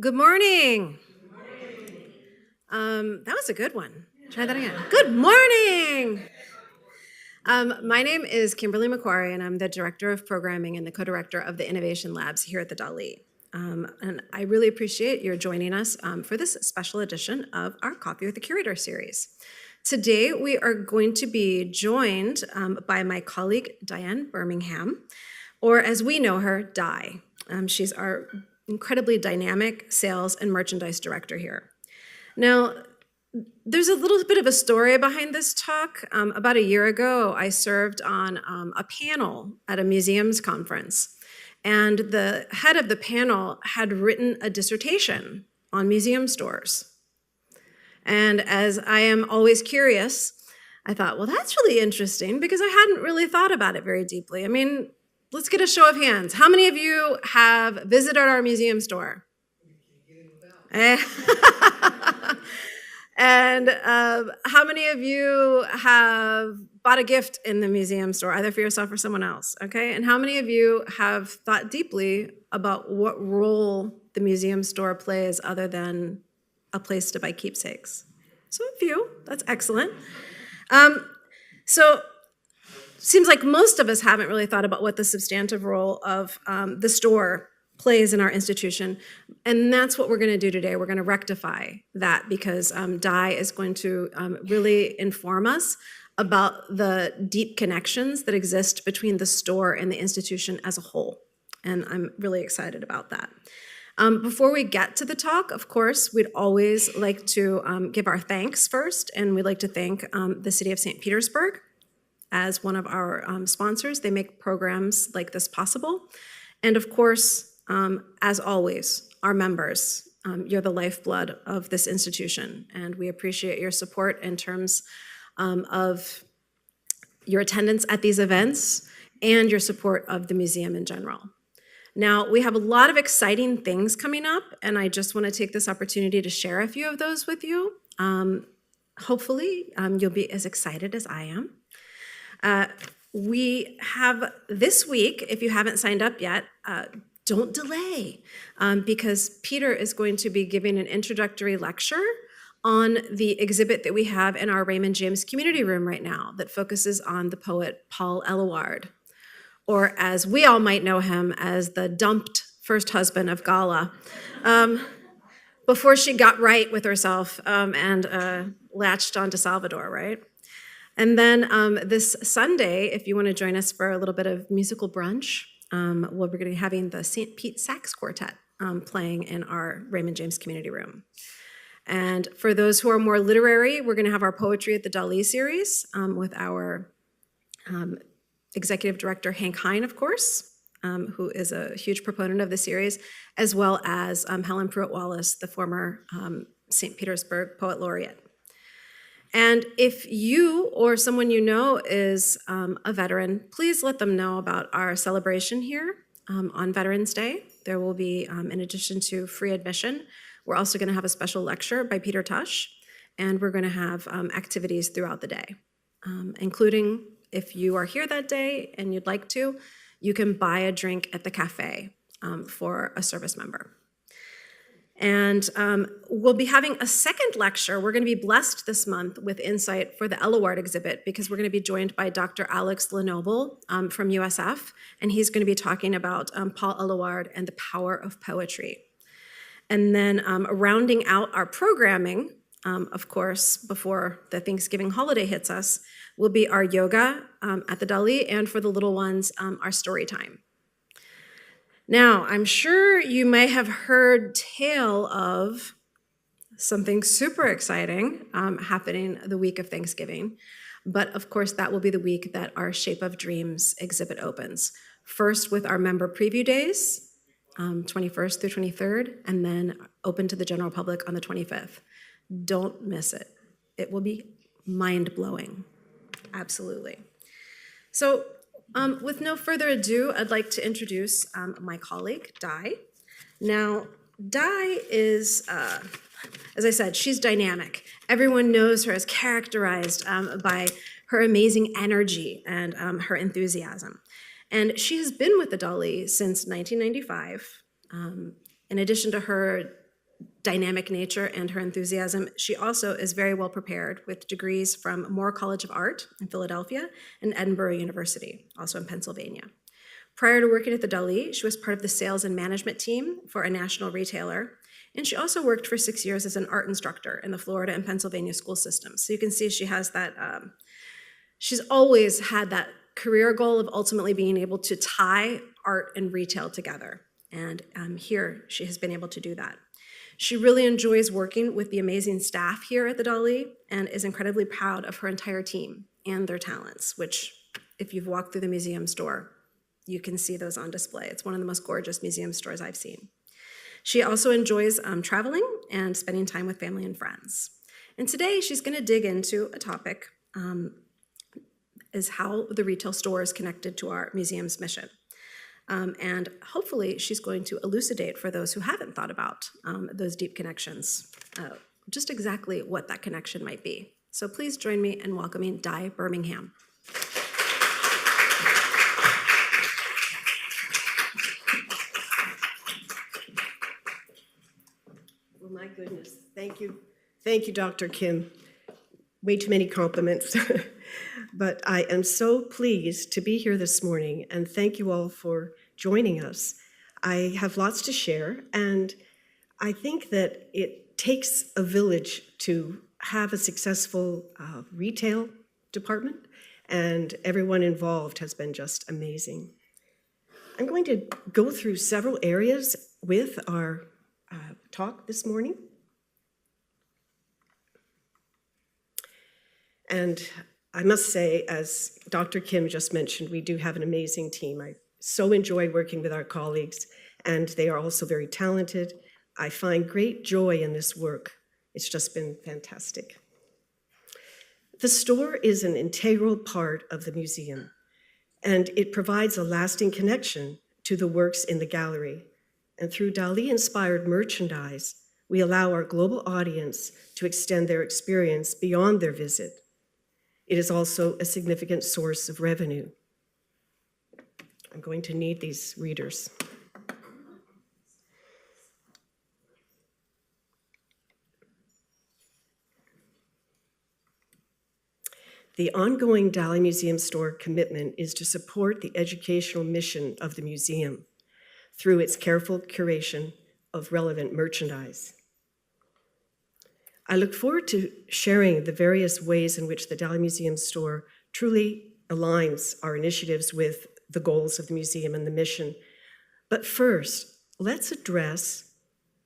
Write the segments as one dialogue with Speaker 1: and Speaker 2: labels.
Speaker 1: Good morning. That was a good one. Try that again. Good morning. My name is Kimberly McQuarrie, and I'm the Director of Programming and the Co-Director of the Innovation Labs here at the Dalí. And I really appreciate your joining us for this special edition of our Coffee with the Curator series. Today, we are going to be joined by my colleague, Dianne Birmingham, or as we know her, DÉAI. She's our incredibly dynamic sales and merchandise director here. Now, there's a little bit of a story behind this talk. About a year ago, I served on a panel at a museums conference, and the head of the panel had written a dissertation on museum stores. And as I am always curious, I thought, well, that's really interesting because I hadn't really thought about it very deeply. I mean, let's get a show of hands. How many of you have visited our museum store? And how many of you have bought a gift in the museum store, either for yourself or someone else? Okay, and how many of you have thought deeply about what role the museum store plays other than a place to buy keepsakes? So a few, that's excellent. So seems like most of us haven't really thought about what the substantive role of the store plays in our institution, and that's what we're going to do today. We're going to rectify that because DÉAI is going to really inform us about the deep connections that exist between the store and the institution as a whole, and I'm really excited about that. Before we get to the talk, of course, we'd always like to give our thanks first, and we'd like to thank the City of St. Petersburg as one of our sponsors. They make programs like this possible. And of course, as always, our members, you're the lifeblood of this institution, and we appreciate your support in terms of your attendance at these events and your support of the museum in general. Now, we have a lot of exciting things coming up, and I just want to take this opportunity to share a few of those with you. Hopefully, you'll be as excited as I am. We have this week, if you haven't signed up yet, don't delay, because Peter is going to be giving an introductory lecture on the exhibit that we have in our Raymond James Community Room right now that focuses on the poet Paul Eluard, or as we all might know him as the dumped first husband of Gala, before she got right with herself and latched onto Salvador, right? And then this Sunday, if you want to join us for a little bit of musical brunch, we're going to be having the St. Pete Sax Quartet playing in our Raymond James Community Room. And for those who are more literary, we're going to have our Poetry at the Dalí series with our executive director, Hank Hine, of course, who is a huge proponent of the series, as well as Helen Pruitt-Wallace, the former St. Petersburg Poet Laureate. And if you or someone you know is a veteran, please let them know about our celebration here on Veterans Day. There will be, in addition to free admission, we're also going to have a special lecture by Peter Tush, and we're going to have activities throughout the day, including if you are here that day and you'd like to, you can buy a drink at the cafe for a service member. And we'll be having a second lecture. We're going to be blessed this month with insight for the Eluard exhibit because we're going to be joined by Dr. Alex Lenoble from USF, and he's going to be talking about Paul Eluard and the power of poetry. And then rounding out our programming, of course, before the Thanksgiving holiday hits us, will be our yoga at the Dalí, and for the little ones, our story time. Now, I'm sure you may have heard tale of something super exciting happening the week of Thanksgiving, but of course that will be the week that our Shape of Dreams exhibit opens. First with our member preview days, 21st through 23rd, and then open to the general public on the 25th. Don't miss it. It will be mind-blowing, absolutely. So, with no further ado, I'd like to introduce my colleague, DÉAI. Now, DÉAI is, as I said, she's dynamic. Everyone knows her as characterized by her amazing energy and her enthusiasm. And she has been with the Dalí since 1995. In addition to her dynamic nature and her enthusiasm, she also is very well prepared with degrees from Moore College of Art in Philadelphia and Edinboro University, also in Pennsylvania. Prior to working at the Dalí, she was part of the sales and management team for a national retailer, and she also worked for 6 years as an art instructor in the Florida and Pennsylvania school systems. So you can see she has that, she's always had that career goal of ultimately being able to tie art and retail together. And here she has been able to do that. She really enjoys working with the amazing staff here at the Dalí and is incredibly proud of her entire team and their talents, which if you've walked through the museum store, you can see those on display. It's one of the most gorgeous museum stores I've seen. She also enjoys traveling and spending time with family and friends. And today she's going to dig into a topic is how the retail store is connected to our museum's mission. And hopefully she's going to elucidate for those who haven't thought about those deep connections, just exactly what that connection might be. So please join me in welcoming Dianne Birmingham.
Speaker 2: Well, my goodness, thank you. Thank you, Dr. Kim. Way too many compliments. But I am so pleased to be here this morning, and thank you all for joining us. I have lots to share, and I think that it takes a village to have a successful retail department, and everyone involved has been just amazing. I'm going to go through several areas with our talk this morning. And I must say, as Dr. Kim just mentioned, we do have an amazing team. I so enjoy working with our colleagues, and they are also very talented. I find great joy in this work. It's just been fantastic. The store is an integral part of the museum, and it provides a lasting connection to the works in the gallery. And through Dalí-inspired merchandise, we allow our global audience to extend their experience beyond their visit. It is also a significant source of revenue. I'm going to need these readers. The ongoing Dalí Museum Store commitment is to support the educational mission of the museum through its careful curation of relevant merchandise. I look forward to sharing the various ways in which the Dalí Museum Store truly aligns our initiatives with the goals of the museum and the mission. But first, let's address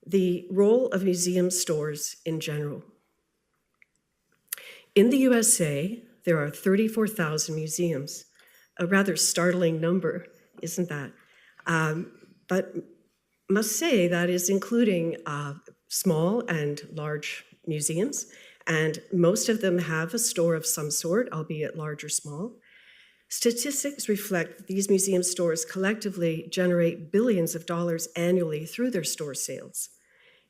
Speaker 2: the role of museum stores in general. In the USA, there are 34,000 museums, a rather startling number, isn't that? But must say that is including small and large museums, and most of them have a store of some sort, albeit large or small. Statistics reflect that these museum stores collectively generate billions of dollars annually through their store sales.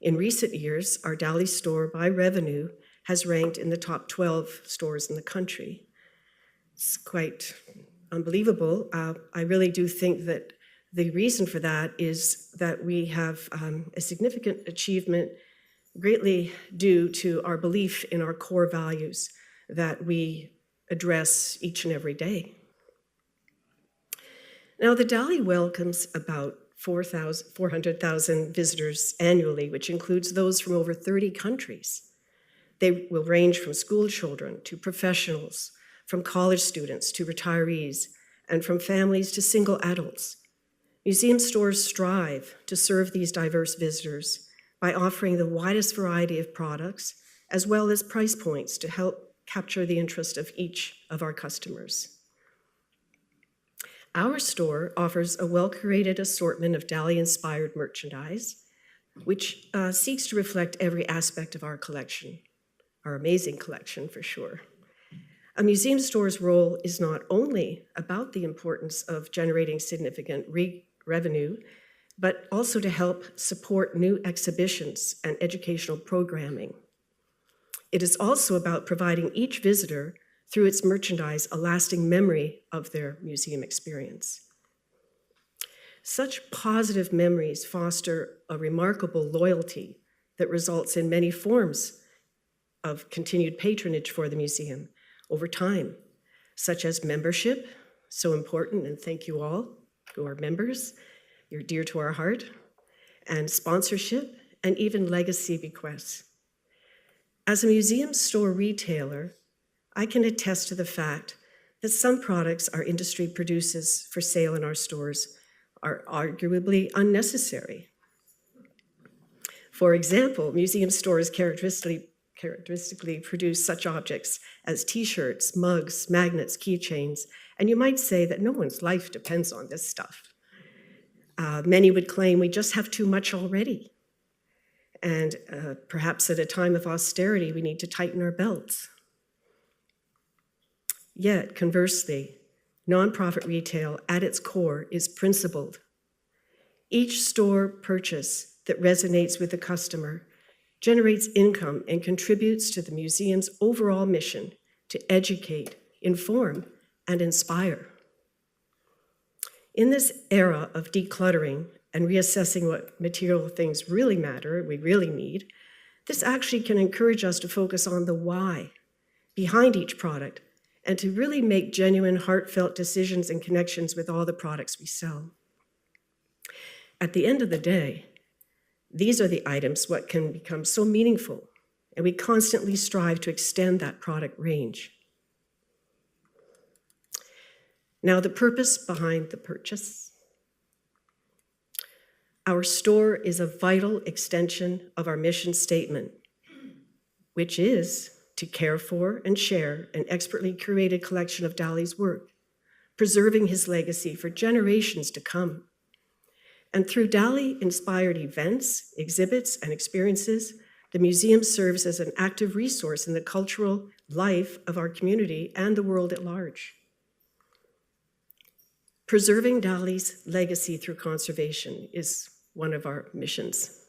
Speaker 2: In recent years, our Dalí store by revenue has ranked in the top 12 stores in the country. It's quite unbelievable. I really do think that the reason for that is that we have a significant achievement greatly due to our belief in our core values that we address each and every day. Now, the Dalí welcomes about 400,000 visitors annually, which includes those from over 30 countries. They will range from school children to professionals, from college students to retirees, and from families to single adults. Museum stores strive to serve these diverse visitors by offering the widest variety of products, as well as price points to help capture the interest of each of our customers. Our store offers a well-curated assortment of Dalí-inspired merchandise, which seeks to reflect every aspect of our collection, our amazing collection for sure. A museum store's role is not only about the importance of generating significant revenue, but also to help support new exhibitions and educational programming. It is also about providing each visitor, through its merchandise, a lasting memory of their museum experience. Such positive memories foster a remarkable loyalty that results in many forms of continued patronage for the museum over time, such as membership, so important, and thank you all who are members, you're dear to our heart, and sponsorship, and even legacy bequests. As a museum store retailer, I can attest to the fact that some products our industry produces for sale in our stores are arguably unnecessary. For example, museum stores characteristically produce such objects as t-shirts, mugs, magnets, keychains, and you might say that no one's life depends on this stuff. Many would claim we just have too much already. And perhaps at a time of austerity, we need to tighten our belts. Yet, conversely, nonprofit retail at its core is principled. Each store purchase that resonates with the customer generates income and contributes to the museum's overall mission to educate, inform, and inspire. In this era of decluttering and reassessing what material things really matter, we really need, this actually can encourage us to focus on the why behind each product and to really make genuine, heartfelt decisions and connections with all the products we sell. At the end of the day, these are the items what can become so meaningful, and we constantly strive to extend that product range. Now, the purpose behind the purchase. Our store is a vital extension of our mission statement, which is to care for and share an expertly curated collection of Dalí's work, preserving his legacy for generations to come. And through Dalí-inspired events, exhibits, and experiences, the museum serves as an active resource in the cultural life of our community and the world at large. Preserving Dalí's legacy through conservation is one of our missions.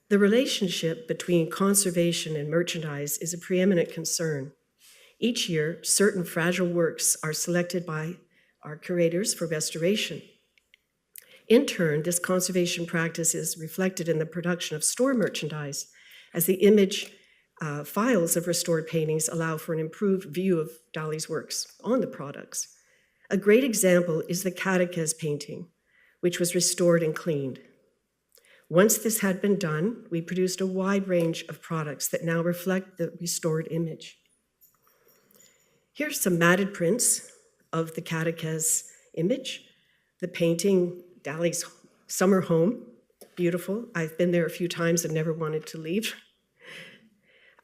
Speaker 2: The relationship between conservation and merchandise is a preeminent concern. Each year, certain fragile works are selected by our curators for restoration. In turn, this conservation practice is reflected in the production of store merchandise, as the image files of restored paintings allow for an improved view of Dalí's works on the products. A great example is the Catechese painting, which was restored and cleaned. Once this had been done, we produced a wide range of products that now reflect the restored image. Here's some matted prints of the Catechese image. The painting, Dalí's summer home, beautiful. I've been there a few times and never wanted to leave.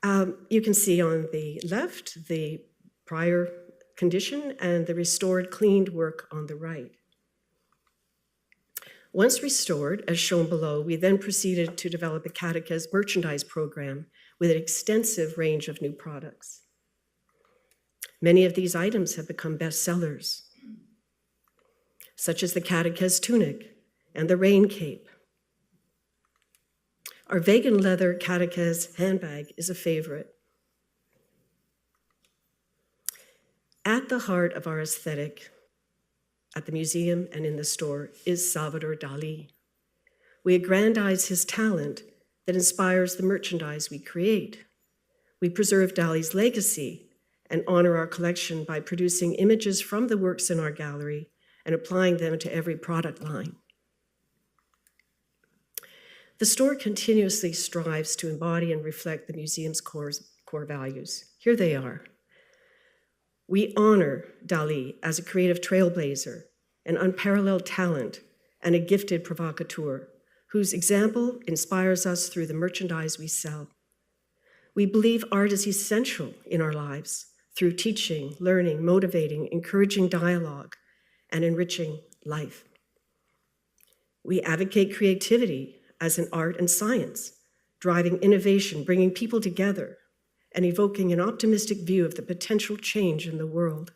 Speaker 2: You can see on the left the prior condition and the restored, cleaned work on the right. Once restored, as shown below, we then proceeded to develop a Catechese merchandise program with an extensive range of new products. Many of these items have become bestsellers, such as the Catechese tunic and the rain cape. Our vegan leather Catechese handbag is a favorite. At the heart of our aesthetic, at the museum and in the store, is Salvador Dalí. We aggrandize his talent that inspires the merchandise we create. We preserve Dalí's legacy and honor our collection by producing images from the works in our gallery and applying them to every product line. The store continuously strives to embody and reflect the museum's core values. Here they are. We honor Dalí as a creative trailblazer, an unparalleled talent, and a gifted provocateur whose example inspires us through the merchandise we sell. We believe art is essential in our lives through teaching, learning, motivating, encouraging dialogue, and enriching life. We advocate creativity as an art and science, driving innovation, bringing people together, and evoking an optimistic view of the potential change in the world.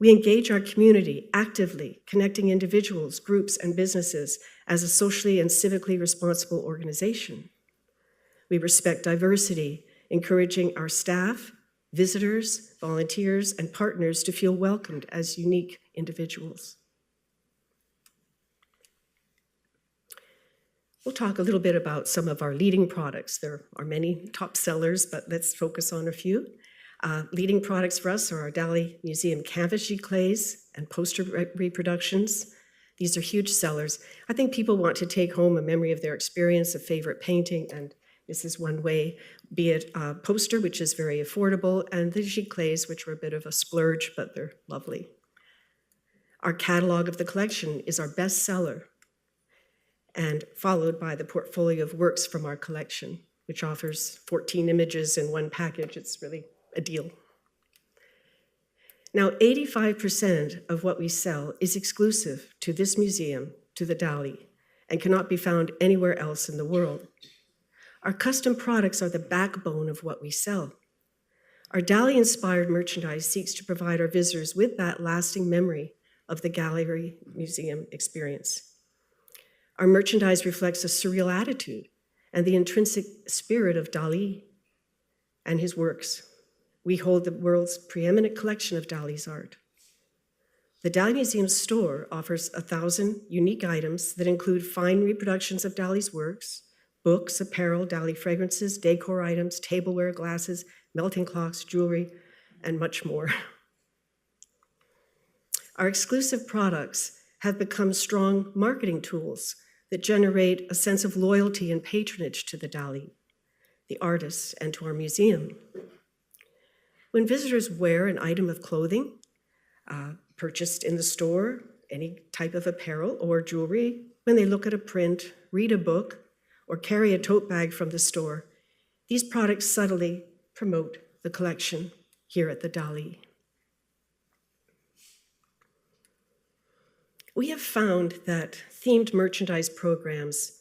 Speaker 2: We engage our community actively, connecting individuals, groups, and businesses as a socially and civically responsible organization. We respect diversity, encouraging our staff, visitors, volunteers, and partners to feel welcomed as unique individuals. We'll talk a little bit about some of our leading products. There are many top sellers, but let's focus on a few. Leading products for us are our Dalí Museum canvas giclées and poster reproductions. These are huge sellers. I think people want to take home a memory of their experience, a favorite painting, and this is one way, be it a poster, which is very affordable, and the giclées, which are a bit of a splurge, but they're lovely. Our catalog of the collection is our best seller, and followed by the portfolio of works from our collection, which offers 14 images in one package. It's really a deal. Now, 85% of what we sell is exclusive to this museum, to the Dalí, and cannot be found anywhere else in the world. Our custom products are the backbone of what we sell. Our Dalí-inspired merchandise seeks to provide our visitors with that lasting memory of the gallery museum experience. Our merchandise reflects a surreal attitude and the intrinsic spirit of Dalí and his works. We hold the world's preeminent collection of Dalí's art. The Dalí Museum Store offers 1,000 unique items that include fine reproductions of Dalí's works, books, apparel, Dalí fragrances, decor items, tableware, glasses, melting clocks, jewelry, and much more. Our exclusive products have become strong marketing tools that generate a sense of loyalty and patronage to the Dalí, the artists, and to our museum. When visitors wear an item of clothing purchased in the store, any type of apparel or jewelry, when they look at a print, read a book, or carry a tote bag from the store, these products subtly promote the collection here at the Dalí. We have found that themed merchandise programs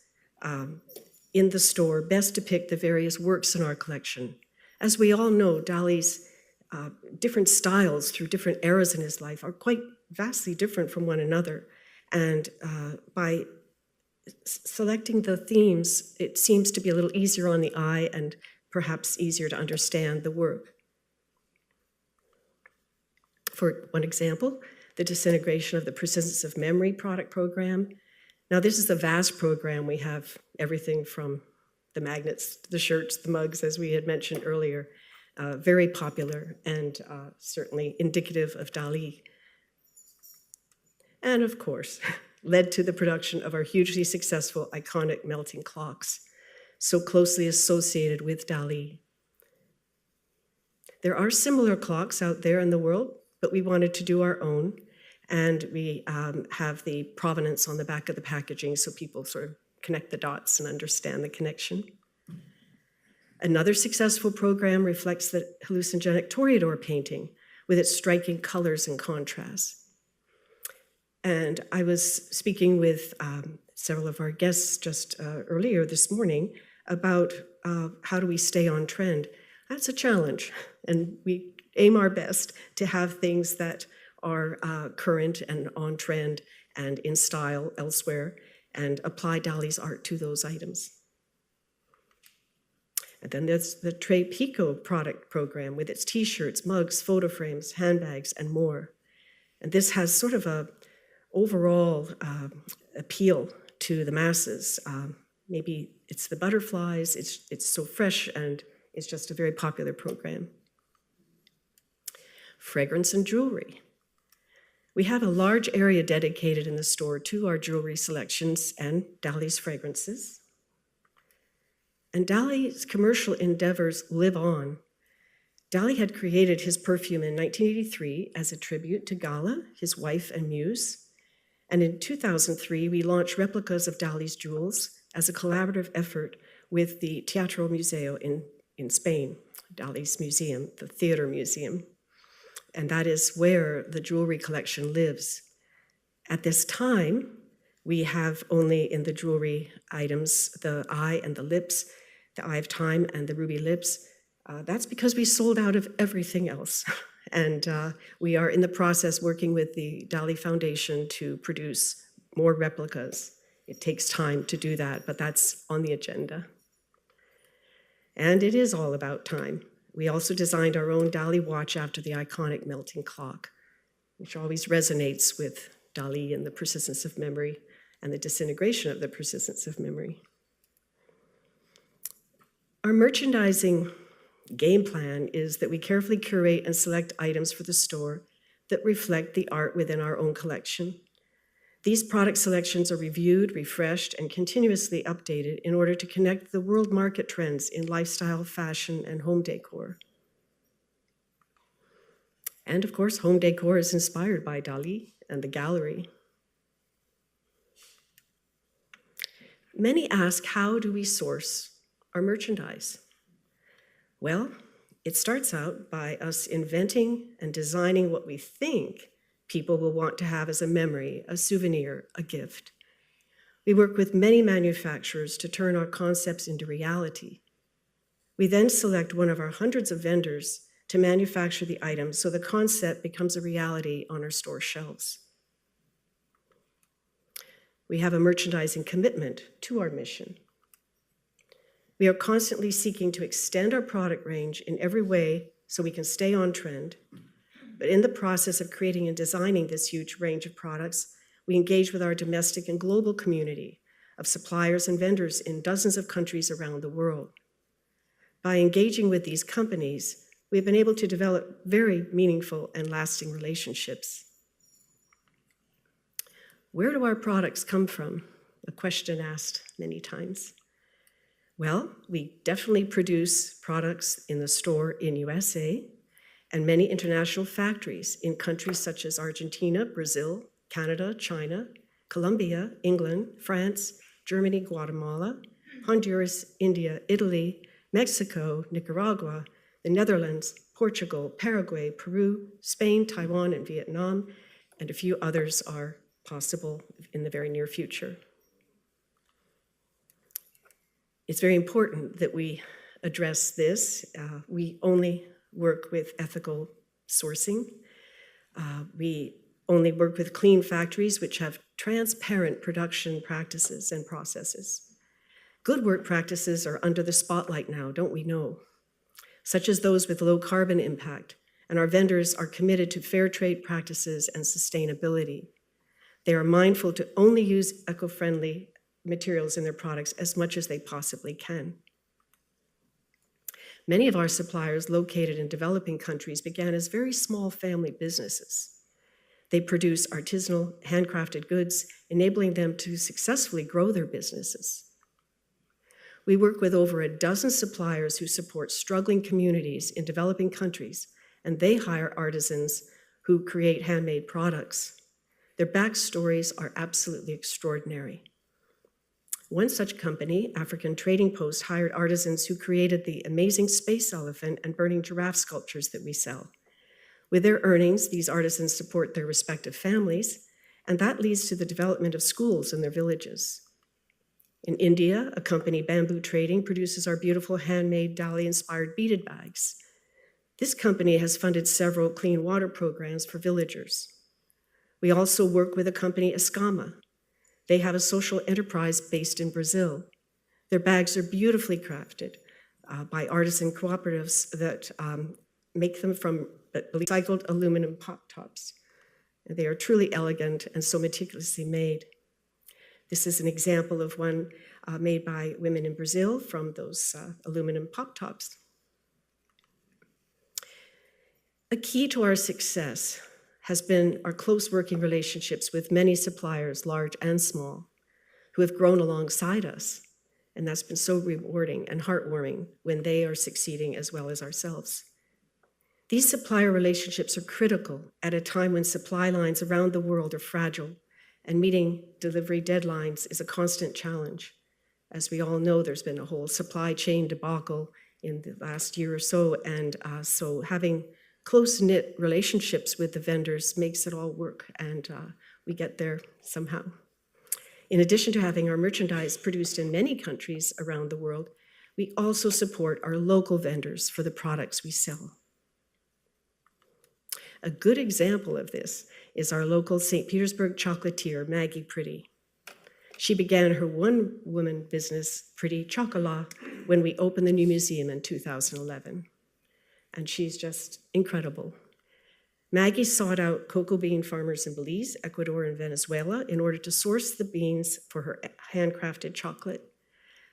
Speaker 2: in the store best depict the various works in our collection. As we all know, Dalí's different styles through different eras in his life are quite vastly different from one another. And by selecting the themes, it seems to be a little easier on the eye and perhaps easier to understand the work. For one example, the Disintegration of the Persistence of Memory product program. Now, this is a vast program. We have everything from the magnets, the shirts, the mugs, as we had mentioned earlier, very popular and certainly indicative of Dalí. And of course, led to the production of our hugely successful iconic melting clocks, so closely associated with Dalí. There are similar clocks out there in the world, but we wanted to do our own, and we have the provenance on the back of the packaging so people sort of connect the dots and understand the connection. Another successful program reflects the Hallucinogenic Toreador painting with its striking colors and contrasts. And I was speaking with several of our guests just earlier this morning about how do we stay on trend. That's a challenge, and we aim our best to have things that are current and on trend and in style elsewhere, and apply Dalí's art to those items. And then there's the Tre Pico product program with its t-shirts, mugs, photo frames, handbags, and more. And this has sort of a overall appeal to the masses. Maybe it's the butterflies, it's so fresh, and it's just a very popular program. Fragrance and jewelry. We have a large area dedicated in the store to our jewelry selections and Dalí's fragrances. And Dalí's commercial endeavors live on. Dalí had created his perfume in 1983 as a tribute to Gala, his wife and muse. And in 2003, we launched replicas of Dalí's jewels as a collaborative effort with the Teatro Museo in Spain, Dalí's museum, the theater museum. And that is where the jewelry collection lives. At this time, we have only in the jewelry items the eye and the lips, the Eye of Time and the ruby lips. That's because we sold out of everything else. And we are in the process working with the Dalí Foundation to produce more replicas. It takes time to do that, but that's on the agenda. And it is all about time. We also designed our own Dalí watch after the iconic melting clock, which always resonates with Dalí and the persistence of memory and the disintegration of the persistence of memory. Our merchandising game plan is that we carefully curate and select items for the store that reflect the art within our own collection. These product selections are reviewed, refreshed, and continuously updated in order to connect the world market trends in lifestyle, fashion, and home decor. And of course, home decor is inspired by Dalí and the gallery. Many ask, how do we source our merchandise? Well, it starts out by us inventing and designing what we think people will want to have as a memory, a souvenir, a gift. We work with many manufacturers to turn our concepts into reality. We then select one of our hundreds of vendors to manufacture the item so the concept becomes a reality on our store shelves. We have a merchandising commitment to our mission. We are constantly seeking to extend our product range in every way so we can stay on trend. But in the process of creating and designing this huge range of products, we engage with our domestic and global community of suppliers and vendors in dozens of countries around the world. By engaging with these companies, we have been able to develop very meaningful and lasting relationships. Where do our products come from? A question asked many times. Well, we definitely produce products in the store in USA and many international factories in countries such as Argentina, Brazil, Canada, China, Colombia, England, France, Germany, Guatemala, Honduras, India, Italy, Mexico, Nicaragua, the Netherlands, Portugal, Paraguay, Peru, Spain, Taiwan, and Vietnam, and a few others are possible in the very near future. It's very important that we address this. We only work with ethical sourcing. We only work with clean factories which have transparent production practices and processes. Good work practices are under the spotlight now, don't we know? Such as those with low carbon impact, and our vendors are committed to fair trade practices and sustainability. They are mindful to only use eco-friendly materials in their products as much as they possibly can. Many of our suppliers located in developing countries began as very small family businesses. They produce artisanal, handcrafted goods, enabling them to successfully grow their businesses. We work with over a dozen suppliers who support struggling communities in developing countries, and they hire artisans who create handmade products. Their backstories are absolutely extraordinary. One such company, African Trading Post, hired artisans who created the amazing space elephant and burning giraffe sculptures that we sell. With their earnings, these artisans support their respective families, and that leads to the development of schools in their villages. In India, a company, Bamboo Trading, produces our beautiful handmade Dalí-inspired beaded bags. This company has funded several clean water programs for villagers. We also work with a company, Escama. They have a social enterprise based in Brazil. Their bags are beautifully crafted by artisan cooperatives that make them from recycled aluminum pop tops. They are truly elegant and so meticulously made. This is an example of one made by women in Brazil from those aluminum pop tops. A key to our success has been our close working relationships with many suppliers, large and small, who have grown alongside us. And that's been so rewarding and heartwarming when they are succeeding as well as ourselves. These supplier relationships are critical at a time when supply lines around the world are fragile, and meeting delivery deadlines is a constant challenge. As we all know, there's been a whole supply chain debacle in the last year or so, and so having close-knit relationships with the vendors makes it all work, and we get there somehow. In addition to having our merchandise produced in many countries around the world, we also support our local vendors for the products we sell. A good example of this is our local St. Petersburg chocolatier, Maggie Pretty. She began her one-woman business, Pretty Chocolat, when we opened the new museum in 2011. And she's just incredible. Maggie sought out cocoa bean farmers in Belize, Ecuador, and Venezuela in order to source the beans for her handcrafted chocolate.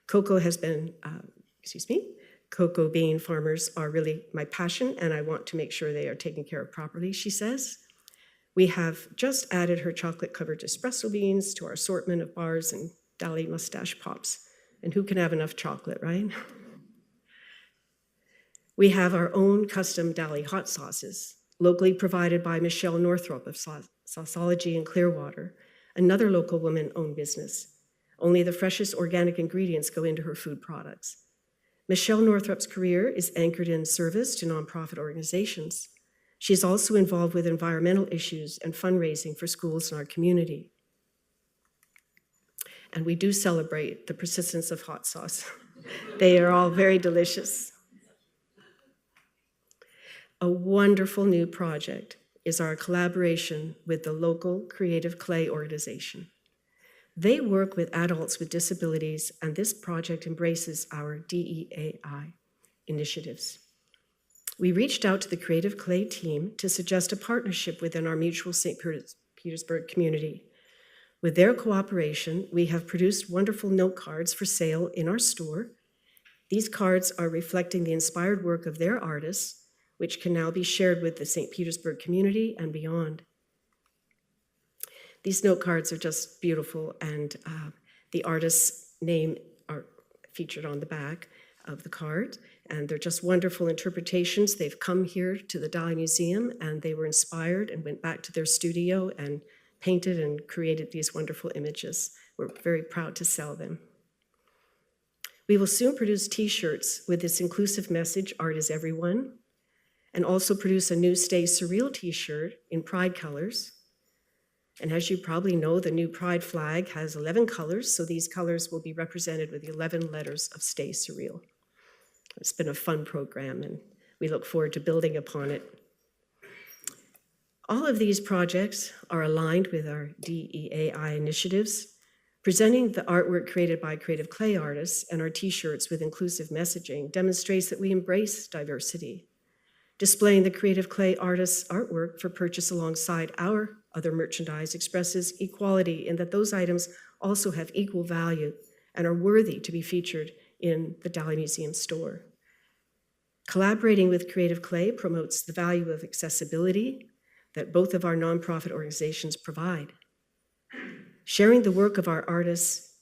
Speaker 2: Cocoa has been cocoa bean farmers are really my passion, and I want to make sure they are taken care of properly, she says. We have just added her chocolate-covered espresso beans to our assortment of bars and Dalí mustache pops. And who can have enough chocolate, right? We have our own custom Dalí hot sauces, locally provided by Michelle Northrop of Sauceology in Clearwater, another local woman-owned business. Only the freshest organic ingredients go into her food products. Michelle Northrop's career is anchored in service to nonprofit organizations. She is also involved with environmental issues and fundraising for schools in our community. And we do celebrate the persistence of hot sauce. They are all very delicious. A wonderful new project is our collaboration with the local Creative Clay organization. They work with adults with disabilities, and this project embraces our DEAI initiatives. We reached out to the Creative Clay team to suggest a partnership within our mutual St. Petersburg community. With their cooperation, we have produced wonderful note cards for sale in our store. These cards are reflecting the inspired work of their artists, which can now be shared with the St. Petersburg community and beyond. These note cards are just beautiful, and the artist's name are featured on the back of the card, and they're just wonderful interpretations. They've come here to the Dalí Museum, and they were inspired and went back to their studio and painted and created these wonderful images. We're very proud to sell them. We will soon produce t-shirts with this inclusive message, Art is Everyone, and also produce a new Stay Surreal t-shirt in Pride colors. And as you probably know, the new Pride flag has 11 colors, so these colors will be represented with the 11 letters of Stay Surreal. It's been a fun program, and we look forward to building upon it. All of these projects are aligned with our DEAI initiatives. Presenting the artwork created by Creative Clay artists and our t-shirts with inclusive messaging demonstrates that we embrace diversity. Displaying the Creative Clay artists' artwork for purchase alongside our other merchandise expresses equality in that those items also have equal value and are worthy to be featured in the Dalí Museum Store. Collaborating with Creative Clay promotes the value of accessibility that both of our nonprofit organizations provide. Sharing the work of our artists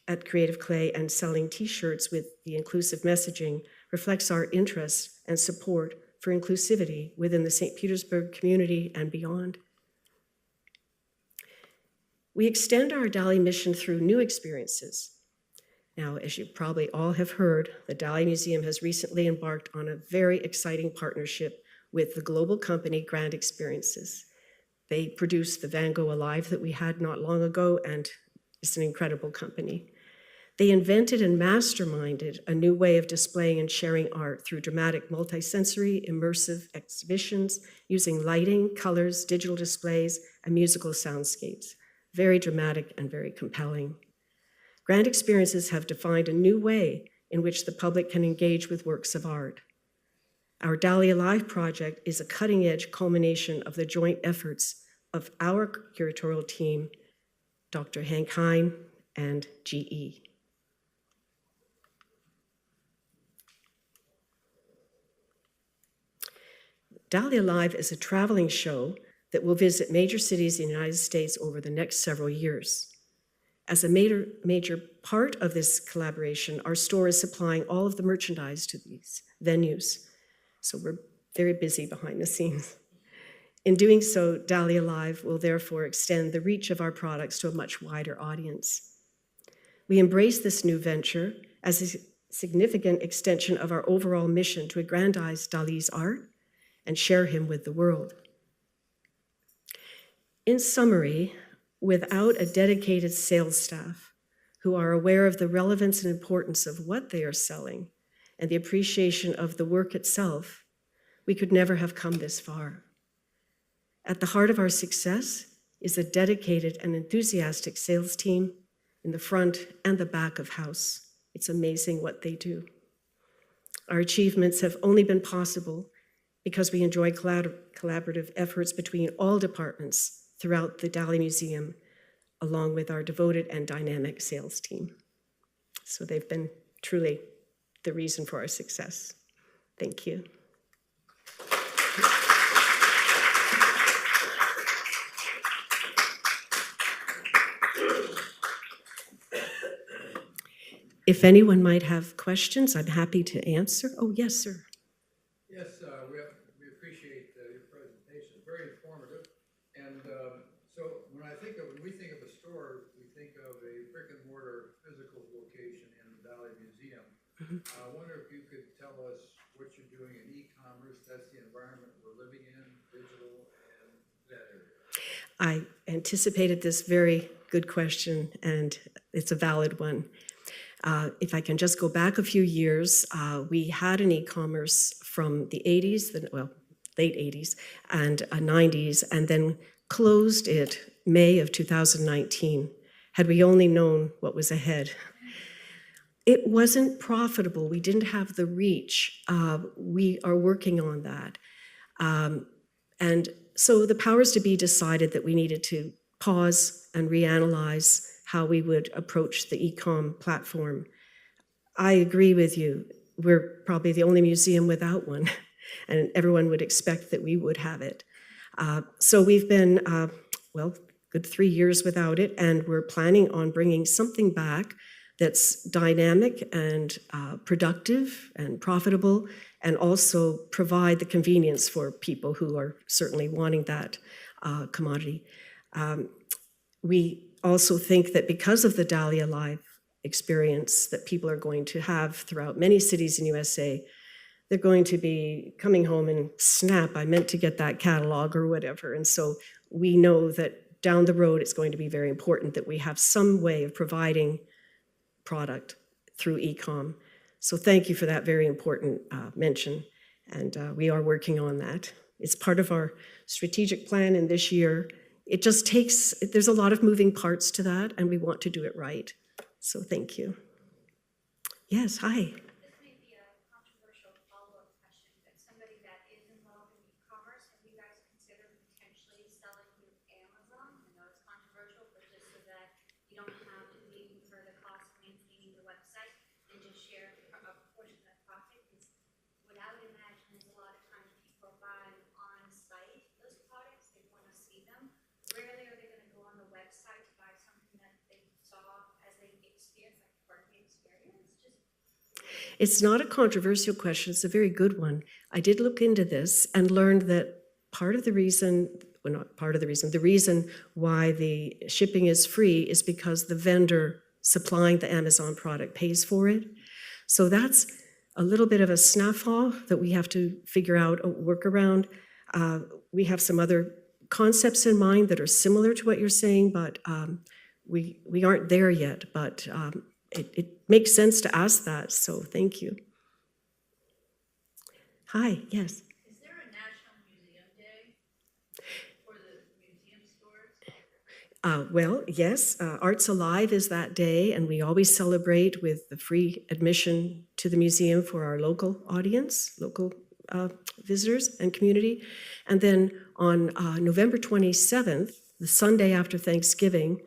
Speaker 2: at Creative Clay and selling t-shirts with the inclusive messaging reflects our interest and support for inclusivity within the St. Petersburg community and beyond. We extend our Dalí mission through new experiences. Now, as you probably all have heard, the Dalí Museum has recently embarked on a very exciting partnership with the global company Grand Experiences. They produced the Van Gogh Alive that we had not long ago, and it's an incredible company. They invented and masterminded a new way of displaying and sharing art through dramatic multisensory, immersive exhibitions using lighting, colors, digital displays, and musical soundscapes. Very dramatic and very compelling. Grand Experiences have defined a new way in which the public can engage with works of art. Our Dalí Alive project is a cutting-edge culmination of the joint efforts of our curatorial team, Dr. Hank Hein and GE. Dalí Alive is a traveling show that will visit major cities in the United States over the next several years. As a major part of this collaboration, our store is supplying all of the merchandise to these venues. So we're very busy behind the scenes. In doing so, Dalí Alive will therefore extend the reach of our products to a much wider audience. We embrace this new venture as a significant extension of our overall mission to aggrandize Dalí's art and share him with the world. In summary, without a dedicated sales staff who are aware of the relevance and importance of what they are selling and the appreciation of the work itself, we could never have come this far. At the heart of our success is a dedicated and enthusiastic sales team in the front and the back of house. It's amazing what they do. Our achievements have only been possible because we enjoy collaborative efforts between all departments throughout the Dalí Museum, along with our devoted and dynamic sales team. So they've been truly the reason for our success. Thank you. If anyone might have questions, I'm happy to answer. Oh, yes, sir.
Speaker 3: Yes, we appreciate your presentation. Very informative. And so when we think of a store, we think of a brick and mortar physical location in the Dalí Museum. I wonder if you could tell us what you're doing in e-commerce. That's the environment we're living in, digital, and that area.
Speaker 2: I anticipated this very good question, and it's a valid one. If I can just go back a few years, we had an e-commerce from the 80s, late 80s and 90s, and then closed it May of 2019. Had we only known what was ahead. It wasn't profitable. We didn't have the reach. We are working on that. And so the powers to be decided that we needed to pause and reanalyze how we would approach the e-com platform. I agree with you. We're probably the only museum without one, and everyone would expect that we would have it. So we've been, good 3 years without it, and we're planning on bringing something back that's dynamic and productive and profitable, and also provide the convenience for people who are certainly wanting that commodity. We also think that because of the Dalí Alive experience that people are going to have throughout many cities in USA, they're going to be coming home and snap, I meant to get that catalog or whatever. And so we know that down the road, it's going to be very important that we have some way of providing product through e-com. So thank you for that very important mention. And we are working on that. It's part of our strategic plan in this year. It just takes, there's a lot of moving parts to that, and we want to do it right. So thank you. Yes, hi.
Speaker 4: This may be a controversial follow-up question, but somebody that is involved in e-commerce, have you guys considered potentially selling through Amazon? I know it's controversial, but just so that you don't have to incur the cost of maintaining the website and just share a portion of that profit. Because what I would imagine is a lot of times people are buying on site those products, they want to see them. Rarely are they going to go on the website to buy something that they saw as they experience, like part of the experience.
Speaker 2: It's not a controversial question. It's a very good one. I did look into this and learned that part of the reason, well, not part of the reason why the shipping is free is because the vendor supplying the Amazon product pays for it. So that's a little bit of a snafu that we have to figure out a workaround. We have some other concepts in mind that are similar to what you're saying, but we aren't there yet. But it makes sense to ask that, so thank you. Hi, yes.
Speaker 5: Is there a National Museum Day for the museum stores?
Speaker 2: Well, yes, Arts Alive is that day, and we always celebrate with the free admission to the museum for our local audience, local visitors and community. And then on November 27th, the Sunday after Thanksgiving,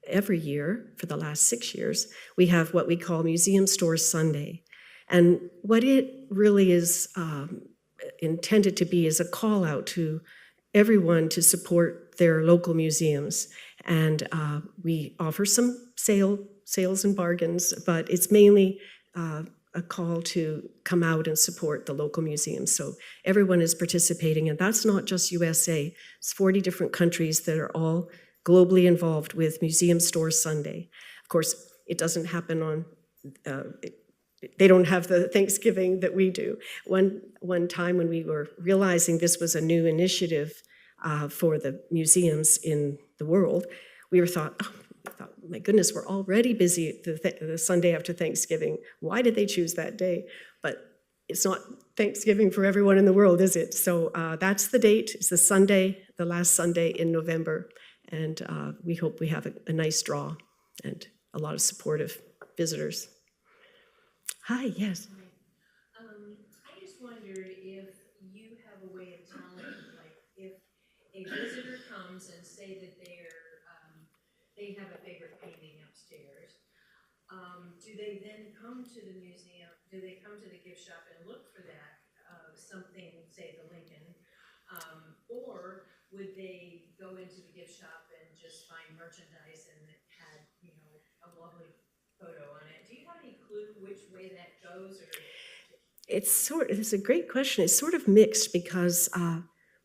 Speaker 2: every year for the last 6 years, we have what we call Museum Store Sunday. And what it really is intended to be is a call out to everyone to support their local museums. And we offer some sales and bargains, but it's mainly a call to come out and support the local museums. So everyone is participating, and that's not just USA. It's 40 different countries that are all globally involved with Museum Store Sunday. Of course, it doesn't happen on, they don't have the Thanksgiving that we do. One time when we were realizing this was a new initiative for the museums in the world, we thought, my goodness, we're already busy the Sunday after Thanksgiving. Why did they choose that day? But it's not Thanksgiving for everyone in the world, is it? So that's the date. It's the Sunday, the last Sunday in November. And we hope we have a nice draw and a lot of supportive visitors. Hi, yes.
Speaker 5: I just wondered if you have a way of telling, like, if a visitor comes and say that they have a favorite painting upstairs, do they then come to the museum, do they come to the gift shop and look for that, something, say the Lincoln? Or would they go into the gift shop and just find merchandise and it had, you know, a lovely photo on it? Do you have any clue which way that goes, or?
Speaker 2: It's a great question. It's sort of mixed because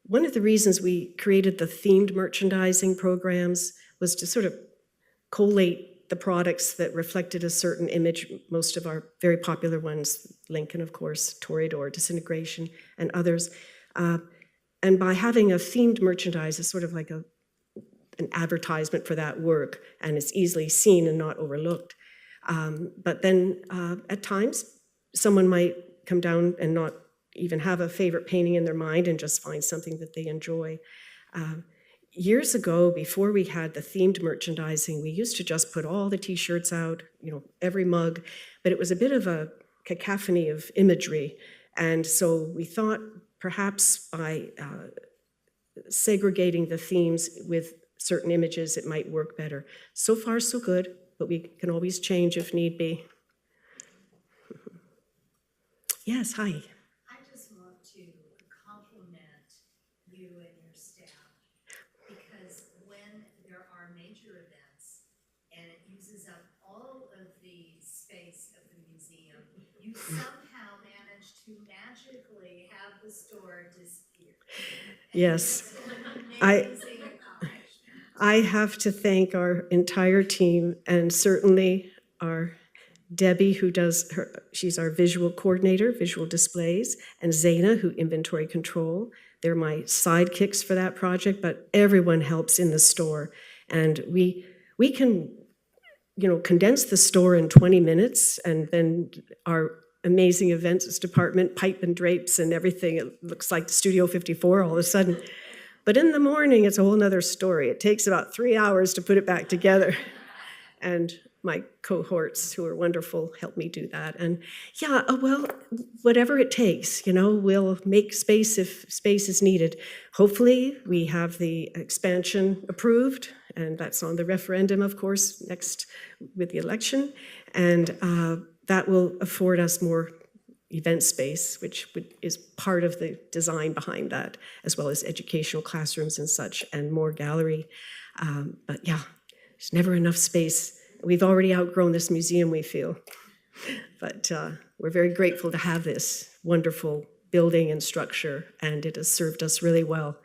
Speaker 2: one of the reasons we created the themed merchandising programs was to sort of collate the products that reflected a certain image. Most of our very popular ones, Lincoln, of course, Toreador, Disintegration, and others. And by having a themed merchandise, it's sort of like an advertisement for that work, and it's easily seen and not overlooked. But then at times, someone might come down and not even have a favorite painting in their mind and just find something that they enjoy. Years ago, before we had the themed merchandising, we used to just put all the t-shirts out, you know, every mug, but it was a bit of a cacophony of imagery. And so we thought perhaps by segregating the themes with certain images, it might work better. So far, so good, but we can always change if need be. Yes, hi.
Speaker 6: I just want to compliment you and your staff, because when there are major events and it uses up all of the space of the museum, you somehow manage to magically have the store disappear.
Speaker 2: Yes.
Speaker 6: Amazing accomplishment.
Speaker 2: I have to thank our entire team, and certainly our Debbie, who does she's our visual coordinator, visual displays, and Zaina, who inventory control. They're my sidekicks for that project, but everyone helps in the store. And we can, you know, condense the store in 20 minutes, and then our amazing events department, pipe and drapes and everything, it looks like Studio 54 all of a sudden. But in the morning, it's a whole nother story. It takes about 3 hours to put it back together. And my cohorts, who are wonderful, help me do that. And yeah, well, whatever it takes, you know, we'll make space if space is needed. Hopefully, we have the expansion approved, and that's on the referendum, of course, next with the election. And that will afford us more event space, which is part of the design behind that, as well as educational classrooms and such, and more gallery. But yeah, there's never enough space. We've already outgrown this museum, we feel. But we're very grateful to have this wonderful building and structure, and it has served us really well.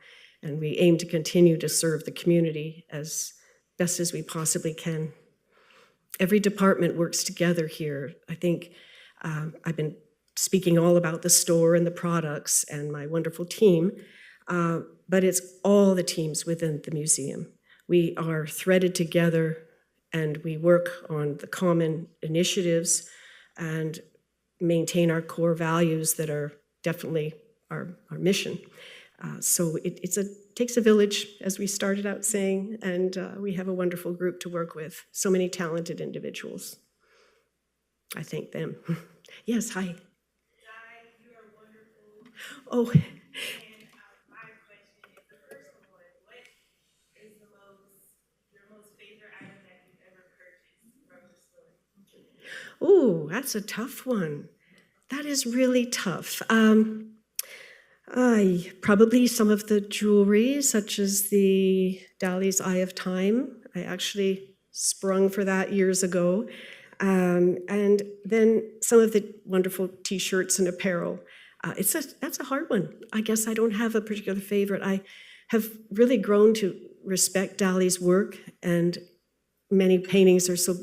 Speaker 2: And we aim to continue to serve the community as best as we possibly can. Every department works together here. I think I've been speaking all about the store and the products and my wonderful team, but it's all the teams within the museum. We are threaded together, and we work on the common initiatives and maintain our core values that are definitely our mission. So it takes a village, as we started out saying, and we have a wonderful group to work with. So many talented individuals. I thank them. Yes, hi.
Speaker 7: Dianne, you are wonderful.
Speaker 2: Oh,
Speaker 7: And my question is the first one: what is your most favorite item that you've ever purchased from the store?
Speaker 2: oh, that's a tough one. That is really tough. Probably some of the jewelry, such as the Dalí's Eye of Time. I actually sprung for that years ago. And then some of the wonderful t-shirts and apparel. That's a hard one. I guess I don't have a particular favorite. I have really grown to respect Dalí's work, and many paintings are so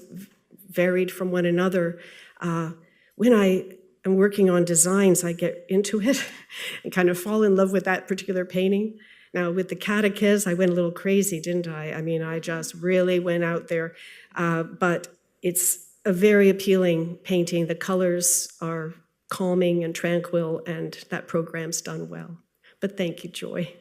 Speaker 2: varied from one another. When I am working on designs, I get into it and kind of fall in love with that particular painting. Now, with the catechist, I went a little crazy, didn't I? I mean, I just really went out there. But it's a very appealing painting. The colors are calming and tranquil, and that program's done well. But thank you, Joy.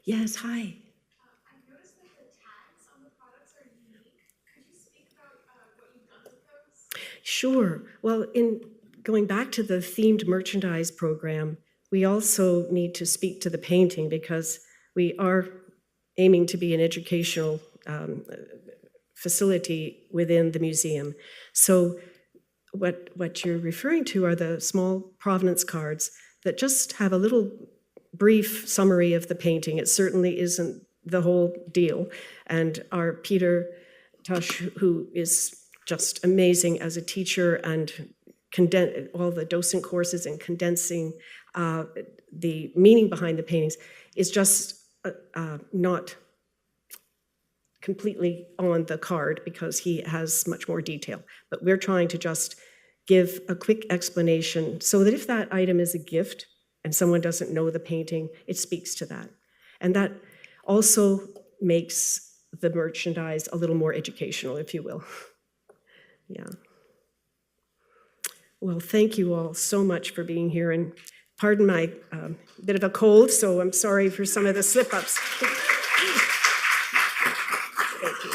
Speaker 2: Yes, hi.
Speaker 7: I noticed that the tags on the products are unique. Could you speak about what you've done with those?
Speaker 2: Sure. Well, in going back to the themed merchandise program, we also need to speak to the painting, because we are aiming to be an educational facility within the museum. So what you're referring to are the small provenance cards that just have a little brief summary of the painting. It certainly isn't the whole deal. And our Peter Tush, who is just amazing as a teacher and all the docent courses and condensing the meaning behind the paintings, is just not completely on the card because he has much more detail. But we're trying to just give a quick explanation so that if that item is a gift and someone doesn't know the painting, it speaks to that. And that also makes the merchandise a little more educational, if you will. Yeah. Well, thank you all so much for being here, and pardon my bit of a cold, so I'm sorry for some of the slip-ups. Thank you.